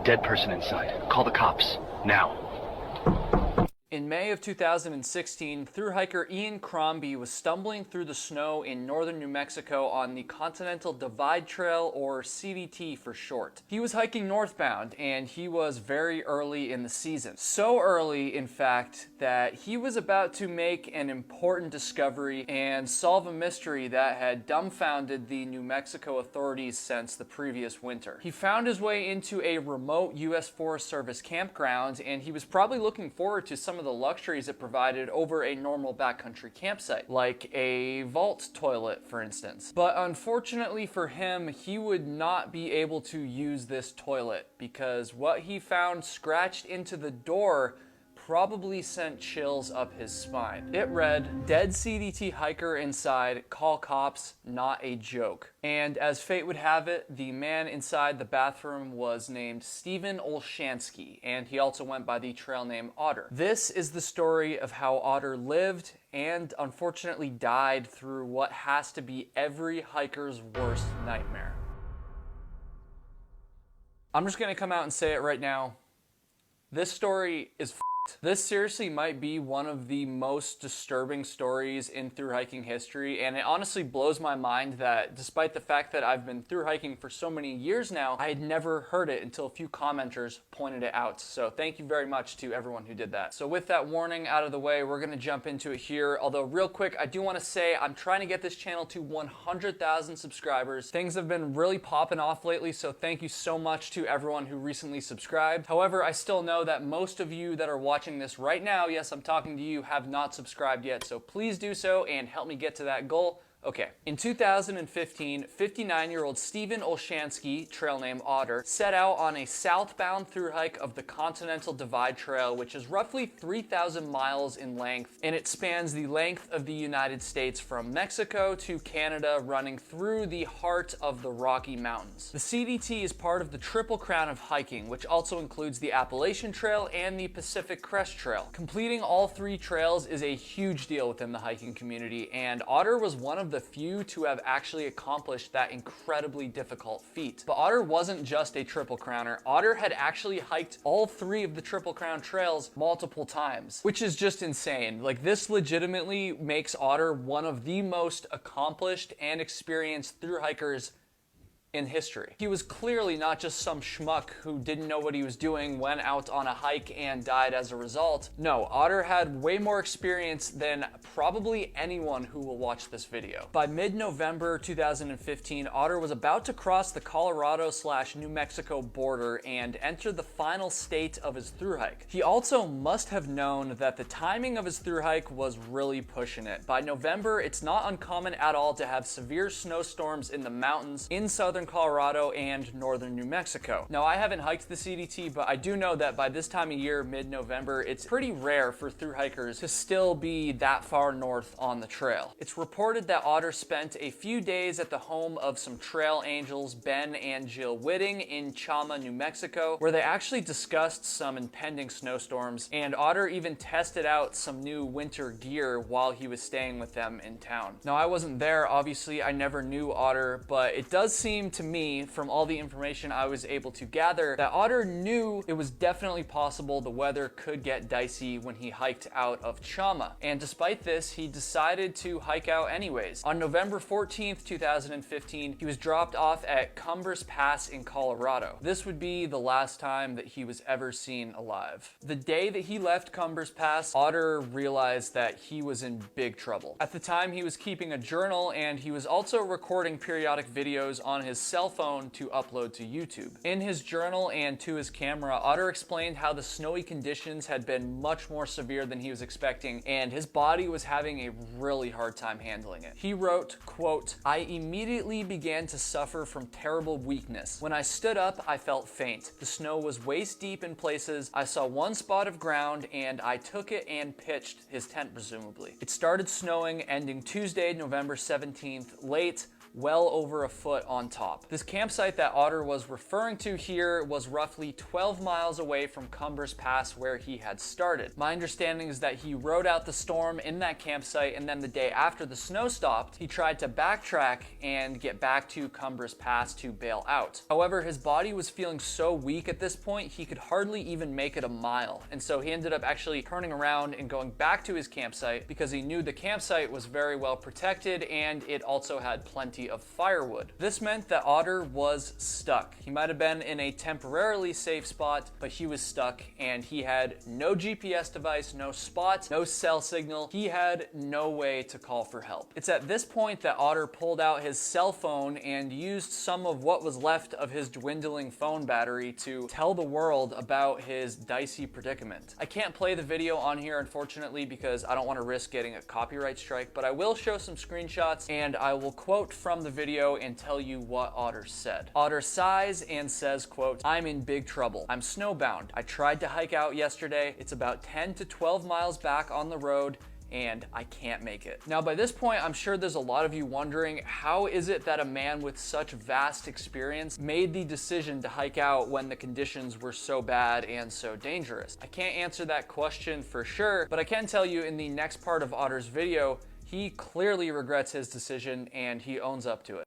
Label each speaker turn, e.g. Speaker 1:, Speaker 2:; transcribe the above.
Speaker 1: dead person inside. Call the cops. Now.
Speaker 2: In May of 2016, thru-hiker Ian Crombie was stumbling through the snow in northern New Mexico on the Continental Divide Trail, or CDT for short. He was hiking northbound, and he was very early in the season. So early, in fact, that he was about to make an important discovery and solve a mystery that had dumbfounded the New Mexico authorities since the previous winter. He found his way into a remote U.S. Forest Service campground, and he was probably looking forward to some of the luxuries it provided over a normal backcountry campsite, like a vault toilet, for instance. But unfortunately for him, he would not be able to use this toilet because what he found scratched into the door probably sent chills up his spine. It read, "Dead CDT hiker inside, call cops, not a joke." And as fate would have it, the man inside the bathroom was named Steven Olshansky, and he also went by the trail name Otter. This is the story of how Otter lived and unfortunately died through what has to be every hiker's worst nightmare. I'm just gonna come out and say it right now. This story is This seriously might be one of the most disturbing stories in thru-hiking history, and it honestly blows my mind that despite the fact that I've been thru-hiking for so many years now, I had never heard it until a few commenters pointed it out. So thank you very much to everyone who did that. So with that warning out of the way, we're gonna jump into it here. Although real quick, I do wanna say I'm trying to get this channel to 100,000 subscribers. Things have been really popping off lately, so thank you so much to everyone who recently subscribed. However, I still know that most of you that are watching this right now, yes, I'm talking to you, have not subscribed yet, so please do so and help me get to that goal. Okay, in 2015, 59-year-old Steven Olshansky, trail name Otter, set out on a southbound thru-hike of the Continental Divide Trail, which is roughly 3,000 miles in length, and it spans the length of the United States from Mexico to Canada, running through the heart of the Rocky Mountains. The CDT is part of the Triple Crown of hiking, which also includes the Appalachian Trail and the Pacific Crest Trail. Completing all three trails is a huge deal within the hiking community, and Otter was one of the few to have actually accomplished that incredibly difficult feat. But Otter wasn't just a Triple Crowner. Otter had actually hiked all three of the Triple Crown trails multiple times, which is just insane. Like, this legitimately makes Otter one of the most accomplished and experienced thru-hikers in history. He was clearly not just some schmuck who didn't know what he was doing, went out on a hike and died as a result. No, Otter had way more experience than probably anyone who will watch this video. By mid-November 2015, Otter was about to cross the Colorado/New Mexico border and enter the final state of his thru-hike. He also must have known that the timing of his thru-hike was really pushing it. By November, it's not uncommon at all to have severe snowstorms in the mountains in southern Colorado and northern New Mexico. Now, I haven't hiked the CDT, but I do know that by this time of year, mid-November, it's pretty rare for thru-hikers to still be that far north on the trail. It's reported that Otter spent a few days at the home of some trail angels, Ben and Jill Whitting, in Chama, New Mexico, where they actually discussed some impending snowstorms, and Otter even tested out some new winter gear while he was staying with them in town. Now, I wasn't there, obviously, I never knew Otter, but it does seem to me, from all the information I was able to gather, that Otter knew it was definitely possible the weather could get dicey when he hiked out of Chama. And despite this, he decided to hike out anyways. On November 14th, 2015, he was dropped off at Cumbers Pass in Colorado. This would be the last time that he was ever seen alive. The day that he left Cumbers Pass, Otter realized that he was in big trouble. At the time, he was keeping a journal, and he was also recording periodic videos on his cell phone to upload to YouTube. In his journal and to his camera, Otter explained how the snowy conditions had been much more severe than he was expecting, and his body was having a really hard time handling it. He wrote, quote, "I immediately began to suffer from terrible weakness. When I stood up, I felt faint. The snow was waist deep in places. I saw one spot of ground, and I took it and pitched," his tent presumably. It started snowing, ending Tuesday, November 17th, late, well over a foot on top. top. This campsite that Otter was referring to here was roughly 12 miles away from Cumbres Pass where he had started. My understanding is that he rode out the storm in that campsite, and then the day after the snow stopped, he tried to backtrack and get back to Cumbres Pass to bail out. However, his body was feeling so weak at this point, he could hardly even make it a mile. And so he ended up actually turning around and going back to his campsite because he knew the campsite was very well protected and it also had plenty of firewood. This meant that Otter was stuck. He might have been in a temporarily safe spot, but he was stuck and he had no GPS device, no spot, no cell signal. He had no way to call for help. It's at this point that Otter pulled out his cell phone and used some of what was left of his dwindling phone battery to tell the world about his dicey predicament. I can't play the video on here, unfortunately, because I don't want to risk getting a copyright strike, but I will show some screenshots and I will quote from the video and tell you what Otter said. Otter sighs and says, quote, "I'm in big trouble. I'm snowbound. I tried to hike out yesterday. It's about 10 to 12 miles back on the road and I can't make it." Now, by this point, I'm sure there's a lot of you wondering, how is it that a man with such vast experience made the decision to hike out when the conditions were so bad and so dangerous? I can't answer that question for sure, but I can tell you in the next part of Otter's video, he clearly regrets his decision and he owns up to it.